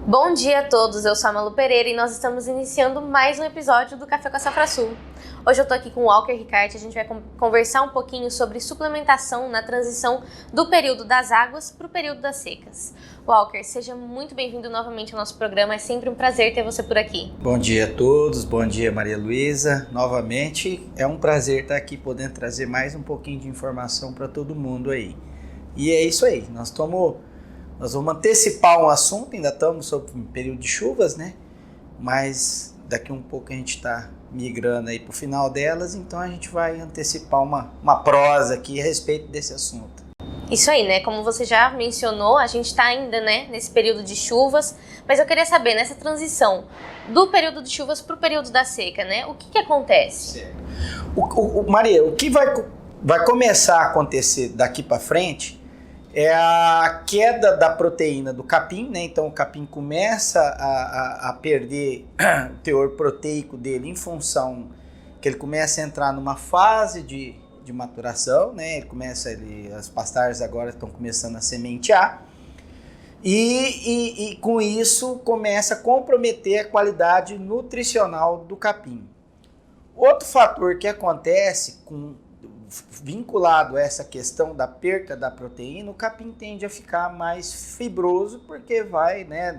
Bom dia a todos, eu sou a Malu Pereira e nós estamos iniciando mais um episódio do Café com a Safra Sul. Hoje eu tô aqui com o Walker Ricarte, a gente vai conversar um pouquinho sobre suplementação na transição do período das águas para o período das secas. Walker, seja muito bem-vindo novamente ao nosso programa, é sempre um prazer ter você por aqui. Bom dia a todos, bom dia Maria Luísa, novamente é um prazer estar aqui podendo trazer mais um pouquinho de informação para todo mundo aí. E é isso aí, nós vamos antecipar um assunto, ainda estamos sob um período de chuvas, né? Mas daqui um pouco a gente está migrando aí para o final delas, então a gente vai antecipar uma prosa aqui a respeito desse assunto. Isso aí, né? Como você já mencionou, a gente está ainda, né, nesse período de chuvas, mas eu queria saber, nessa transição do período de chuvas para o período da seca, né? O que acontece? Maria, o que vai começar a acontecer daqui para frente é a queda da proteína do capim, né? Então o capim começa a perder o teor proteico dele em função que ele começa a entrar numa fase de maturação, né? As pastagens agora estão começando a sementear e com isso começa a comprometer a qualidade nutricional do capim. Outro fator que acontece vinculado a essa questão da perda da proteína, o capim tende a ficar mais fibroso porque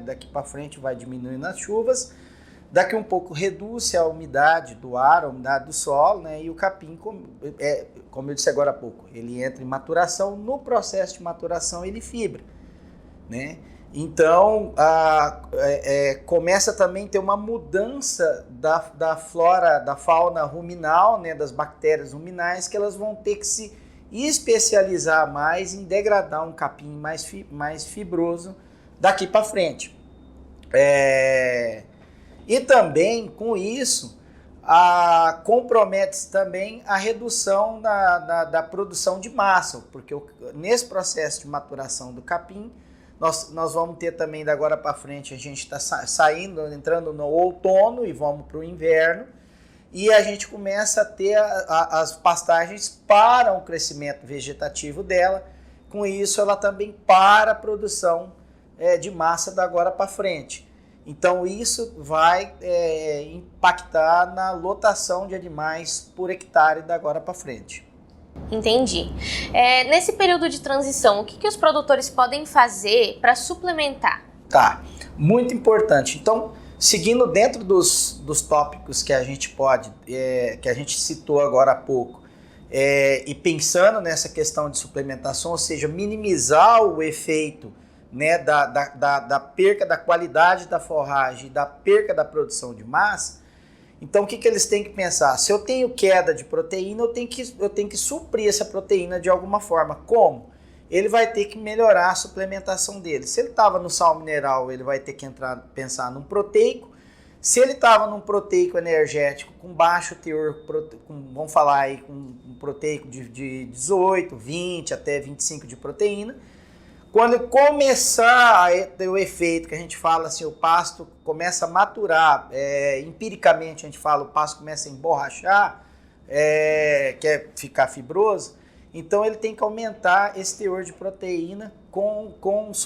daqui para frente vai diminuindo as chuvas, daqui um pouco reduz a umidade do ar, a umidade do solo, né? E o capim, como eu disse agora há pouco, ele entra em maturação, no processo de maturação ele fibra, né? Então, começa também a ter uma mudança da flora, da fauna ruminal, né, das bactérias ruminais, que elas vão ter que se especializar mais em degradar um capim mais fibroso daqui para frente. E também, com isso, compromete-se também a redução da produção de massa, porque nesse processo de maturação do capim, nós vamos ter também, da agora para frente, a gente está entrando no outono e vamos para o inverno, e a gente começa a ter as pastagens para o crescimento vegetativo dela. Com isso, ela também para a produção de massa da agora para frente. Então, isso vai impactar na lotação de animais por hectare da agora para frente. Entendi. Nesse período de transição, o que os produtores podem fazer para suplementar? Tá, muito importante. Então, seguindo dentro dos tópicos que a gente que a gente citou agora há pouco, e pensando nessa questão de suplementação, ou seja, minimizar o efeito, né, da perca da qualidade da forragem e da perca da produção de massa. Então, o que eles têm que pensar? Se eu tenho queda de proteína, eu tenho que suprir essa proteína de alguma forma. Como? Ele vai ter que melhorar a suplementação dele. Se ele estava no sal mineral, ele vai ter que pensar num proteico. Se ele estava num proteico energético com baixo teor, vamos falar aí com um proteico de 18, 20 até 25 de proteína, quando começar a ter o efeito que a gente fala assim, o pasto começa a maturar, empiricamente a gente fala, o pasto começa a emborrachar, quer ficar fibroso, então ele tem que aumentar esse teor de proteína com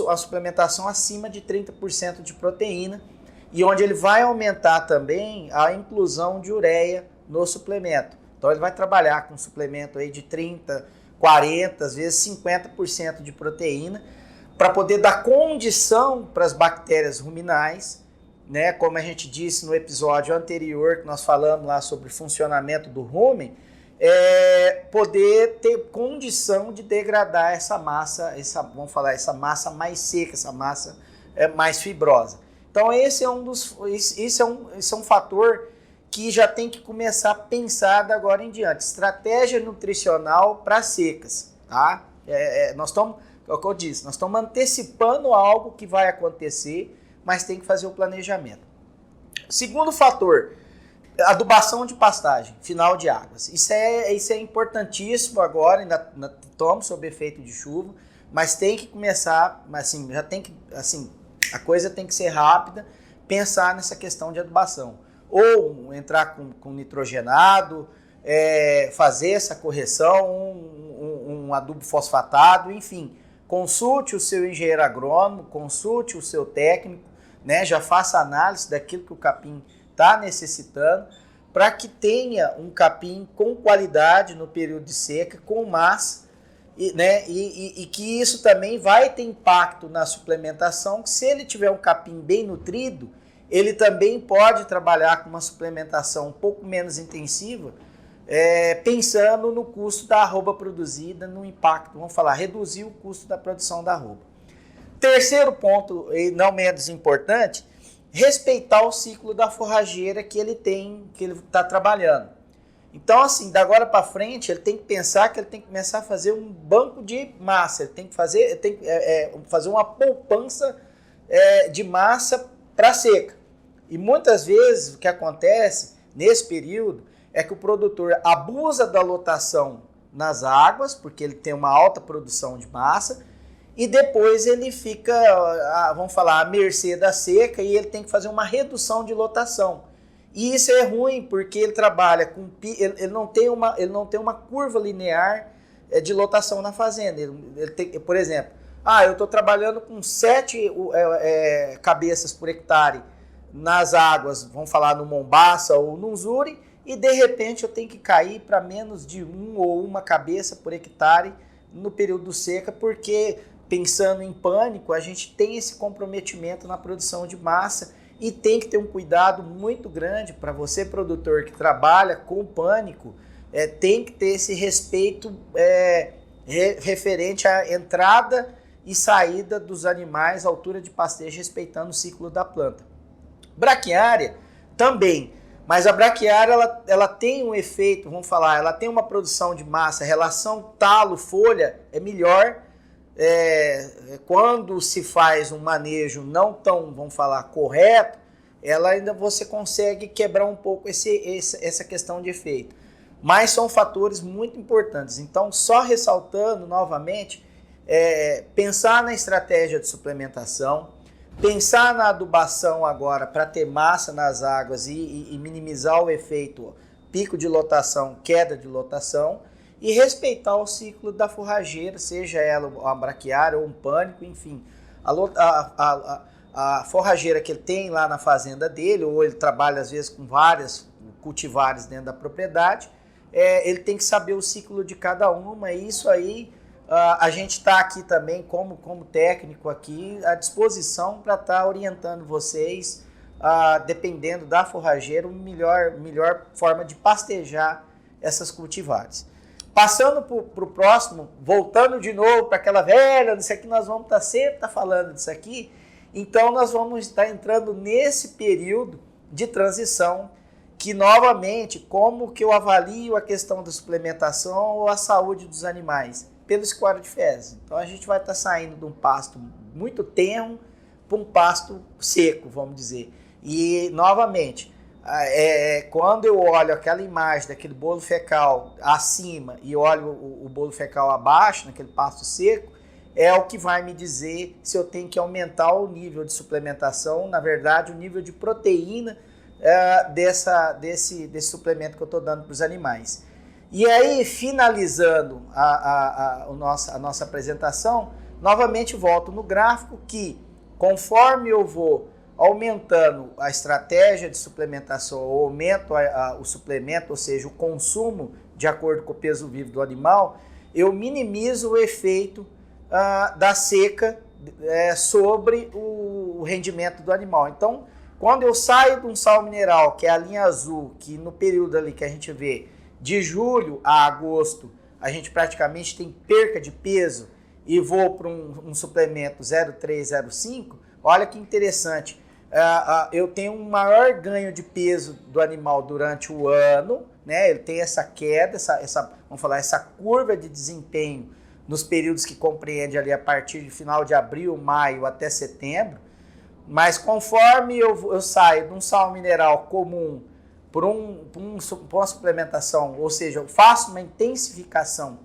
a suplementação acima de 30% de proteína, e onde ele vai aumentar também a inclusão de ureia no suplemento. Então ele vai trabalhar com um suplemento aí de 30%, 40%, às vezes 50% de proteína, para poder dar condição para as bactérias ruminais, né? Como a gente disse no episódio anterior, que nós falamos lá sobre o funcionamento do rumen, poder ter condição de degradar essa massa, essa massa mais seca, essa massa mais fibrosa. Então esse é um fator que já tem que começar a pensar da agora em diante. Estratégia nutricional para secas, tá? Nós estamos, é o que eu disse, nós estamos antecipando algo que vai acontecer, mas tem que fazer o planejamento. Segundo fator, adubação de pastagem, final de águas. Isso é importantíssimo agora, ainda estamos sob efeito de chuva, mas tem que começar, assim, a coisa tem que ser rápida, pensar nessa questão de adubação. Ou entrar com nitrogenado, fazer essa correção, um adubo fosfatado, enfim. Consulte o seu engenheiro agrônomo, consulte o seu técnico, né? Já faça análise daquilo que o capim está necessitando, para que tenha um capim com qualidade no período de seca, com massa, né? E que isso também vai ter impacto na suplementação, que se ele tiver um capim bem nutrido, ele também pode trabalhar com uma suplementação um pouco menos intensiva, pensando no custo da arroba produzida, no impacto, vamos falar, reduzir o custo da produção da arroba. Terceiro ponto, e não menos importante, respeitar o ciclo da forrageira que ele está trabalhando. Então, assim, da agora para frente, ele tem que pensar que ele tem que começar a fazer um banco de massa, ele tem que fazer uma poupança de massa para seca. E muitas vezes o que acontece nesse período é que o produtor abusa da lotação nas águas, porque ele tem uma alta produção de massa, e depois ele fica, vamos falar, à mercê da seca e ele tem que fazer uma redução de lotação. E isso é ruim, porque ele trabalha com... Ele não tem uma curva linear de lotação na fazenda. Ele tem, por exemplo, eu estou trabalhando com 7 cabeças por hectare nas águas, vamos falar no Mombaça ou no Unzuri, e de repente eu tenho que cair para menos de 1 ou 1 cabeça por hectare no período seca, porque pensando em pânico, a gente tem esse comprometimento na produção de massa e tem que ter um cuidado muito grande para você, produtor que trabalha com pânico, tem que ter esse respeito referente à entrada e saída dos animais, altura de pastejo, respeitando o ciclo da planta. Braquiária também, mas a braquiária ela tem um efeito, vamos falar, ela tem uma produção de massa, relação talo-folha é melhor. Quando se faz um manejo não tão, vamos falar, correto, você consegue quebrar um pouco essa questão de efeito. Mas são fatores muito importantes. Então, só ressaltando novamente, pensar na estratégia de suplementação, pensar na adubação agora para ter massa nas águas e minimizar o efeito pico de lotação, queda de lotação, e respeitar o ciclo da forrageira, seja ela uma braquiária ou um pânico, enfim. A forrageira que ele tem lá na fazenda dele, ou ele trabalha às vezes com várias cultivares dentro da propriedade, ele tem que saber o ciclo de cada uma, e isso aí a gente está aqui também como técnico aqui à disposição para estar orientando vocês, dependendo da forrageira, melhor forma de pastejar essas cultivares. Passando para o próximo, voltando de novo para aquela velha, disso aqui nós vamos sempre falando disso aqui, então nós vamos estar entrando nesse período de transição, que novamente, como que eu avalio a questão da suplementação ou a saúde dos animais? Pelo score de fezes. Então a gente vai estar saindo de um pasto muito tenro para um pasto seco, vamos dizer. E novamente, quando eu olho aquela imagem daquele bolo fecal acima e olho o bolo fecal abaixo, naquele pasto seco, é o que vai me dizer se eu tenho que aumentar o nível de suplementação, na verdade o nível de proteína desse suplemento que eu estou dando para os animais. E aí, finalizando a nossa apresentação, novamente volto no gráfico que, conforme eu vou aumentando a estratégia de suplementação, ou aumento o suplemento, ou seja, o consumo de acordo com o peso vivo do animal, eu minimizo o efeito da seca sobre o rendimento do animal. Então, quando eu saio de um sal mineral, que é a linha azul, que no período ali que a gente vê, de julho a agosto, a gente praticamente tem perca de peso, e vou para um suplemento 0,3, 0,5, olha que interessante. Eu tenho um maior ganho de peso do animal durante o ano, né? Ele tem essa queda, vamos falar, essa curva de desempenho nos períodos que compreende ali a partir de final de abril, maio até setembro. Mas conforme eu saio de um sal mineral comum por uma suplementação, ou seja, eu faço uma intensificação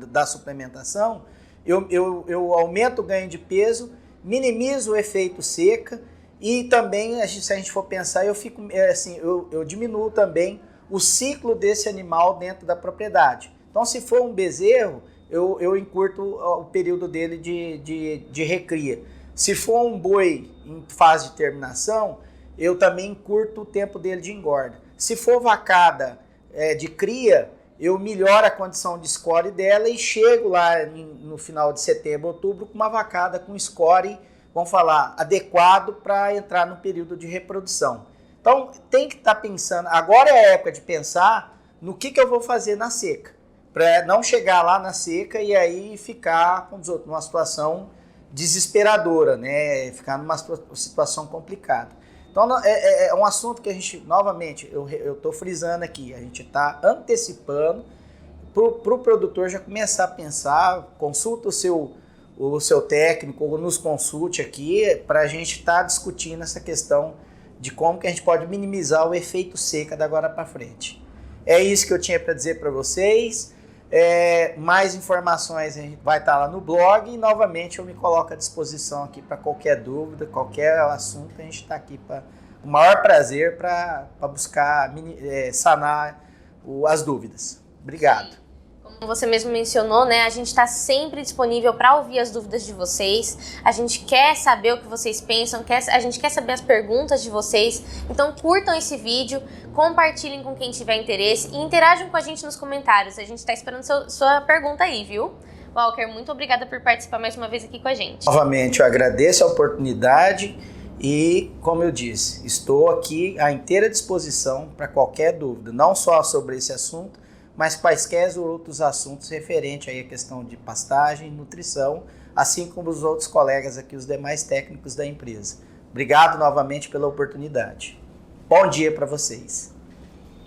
da suplementação, eu aumento o ganho de peso, minimizo o efeito seca e também, se a gente for pensar, eu diminuo também o ciclo desse animal dentro da propriedade. Então, se for um bezerro, eu encurto o período dele de recria. Se for um boi em fase de terminação, eu também encurto o tempo dele de engorda. Se for vacada de cria, eu melhoro a condição de score dela e chego lá no final de setembro, outubro, com uma vacada com score, vamos falar, adequado para entrar no período de reprodução. Então, tem que estar pensando, agora é a época de pensar no que eu vou fazer na seca, para não chegar lá na seca e aí ficar, como diz outro, numa situação desesperadora, né? Ficar numa situação complicada. Então, é um assunto que a gente, novamente, eu estou frisando aqui, a gente está antecipando para o produtor já começar a pensar, consulta o seu técnico, ou nos consulte aqui, para a gente estar discutindo essa questão de como que a gente pode minimizar o efeito seca da agora para frente. É isso que eu tinha para dizer para vocês. Mais informações a gente vai estar lá no blog e novamente eu me coloco à disposição aqui para qualquer dúvida, qualquer assunto, a gente está aqui para o maior prazer para buscar sanar as dúvidas. Obrigado. Como você mesmo mencionou, né, a gente está sempre disponível para ouvir as dúvidas de vocês, a gente quer saber o que vocês pensam, a gente quer saber as perguntas de vocês, então curtam esse vídeo, compartilhem com quem tiver interesse e interajam com a gente nos comentários, a gente está esperando sua pergunta aí, viu? Walker, muito obrigada por participar mais uma vez aqui com a gente. Novamente, eu agradeço a oportunidade e, como eu disse, estou aqui à inteira disposição para qualquer dúvida, não só sobre esse assunto, mas quaisquer outros assuntos referentes aí à questão de pastagem, nutrição, assim como os outros colegas aqui, os demais técnicos da empresa. Obrigado novamente pela oportunidade. Bom dia para vocês.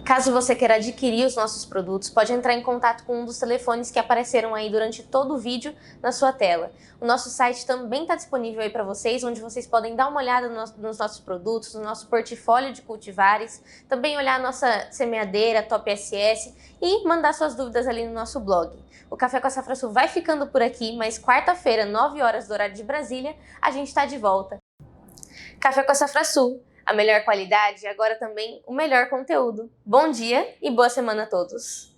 Caso você queira adquirir os nossos produtos, pode entrar em contato com um dos telefones que apareceram aí durante todo o vídeo na sua tela. O nosso site também está disponível aí para vocês, onde vocês podem dar uma olhada nos nossos produtos, no nosso portfólio de cultivares, também olhar a nossa semeadeira, Top SS e mandar suas dúvidas ali no nosso blog. O Café com a Safra Sul vai ficando por aqui, mas quarta-feira, 9 horas do horário de Brasília, a gente está de volta. Café com a Safra Sul. A melhor qualidade e agora também o melhor conteúdo. Bom dia e boa semana a todos!